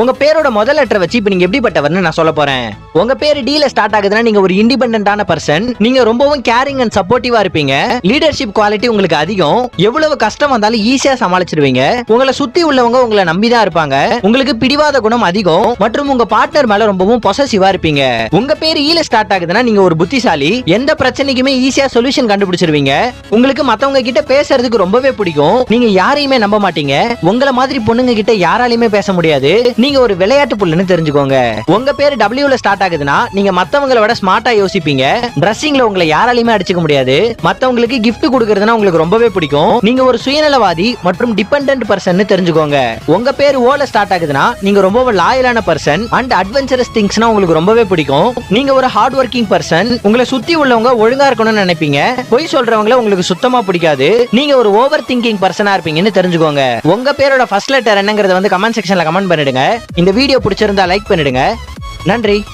உங்க பேரோட முதல் லெட்டர் வச்சு இப்ப நீங்க எப்படிப்பட்டவர்னு நான் சொல்ல போறேன். உங்க பேரு டி ல ஸ்டார்ட் ஆகுதுன்னா நீங்க ஒரு இண்டிபெண்டன்டான பர்சன். நீங்க ரொம்பவும் கேரிங் அண்ட் சப்போர்ட்டிவா இருப்பீங்க. லீடர்ஷிப் குவாலிட்டி உங்களுக்கு அதிகம். எவ்வளவு கஷ்டம் வந்தாலும் ஈஸியா சமாளிச்சிருவீங்க. உங்களை சுத்தி உள்ளவங்க உங்களை நம்பிதான் இருப்பாங்க. உங்களுக்கு பிடிவாத குணம் அதிகம் மற்றும் உங்க பார்ட்னர் மேல ரொம்பவும் பொசசிவா இருப்பீங்க. உங்க பேரு ஈ ல ஸ்டார்ட் ஆகுதுன்னா நீங்க ஒரு புத்திசாலி. எந்த பிரச்சனைக்குமே ஈஸியா சொல்யூஷன் கண்டுபிடிச்சிருவீங்க. உங்களுக்கு மத்தவங்க கிட்ட பேசுறதுக்கு ரொம்பவே பிடிக்கும். நீங்க யாரையுமே நம்ப மாட்டீங்க. உங்கள மாதிரி பொண்ணுங்க கிட்ட யாராலையுமே பேச முடியாது. நீங்க ஒரு விளையாட்டு புள்ளுன்னு தெரிஞ்சுக்கோங்க. உங்க பேரு டபிள்யூ ல ஸ்டார்ட் ஆகுதுன்னா நீங்க மத்தவங்கள விட ஸ்மார்ட்டா யோசிப்பீங்க. டிரெஸ்ஸிங்ல உங்களை யாராலையுமே அடிச்சுக்க முடியாது. மத்தவங்களுக்கு கிஃப்ட் கொடுக்கறதுனா உங்களுக்கு ரொம்பவே பிடிக்கும். நீங்க ஒரு சுயநலவாதி மற்றும் டிபெண்டன்ட் பர்சன் தெரிஞ்சுக்கோங்க. உங்க பேரு ஓ ல ஸ்டார்ட் ஆகுதுன்னா நீங்க ரொம்பவே லாயலான பர்சன் அண்ட் அட்வென்ச்சரஸ் திங்ஸ்னா உங்களுக்கு ரொம்பவே பிடிக்கும். நீங்க ஒரு ஹார்ட் ஒர்க்கிங் பர்சன். உங்களை சுத்தி உள்ளவங்க ஒழுங்கா இருக்கணும்னு நினைப்பீங்க. பொய் சொல்றவங்கள உங்களுக்கு சுத்தமா பிடிக்காது. நீங்க ஒரு ஓவர் திங்கிங் பர்சனா இருப்பீங்கன்னு தெரிஞ்சுக்கோங்க. உங்க பேரோட ஃபர்ஸ்ட் லெட்டர் என்னங்கறத கமெண்ட் செக்ஷன்ல கமெண்ட் பண்ணிடுங்க. இந்த வீடியோ பிடிச்சிருந்தா லைக் பண்ணிடுங்க. நன்றி.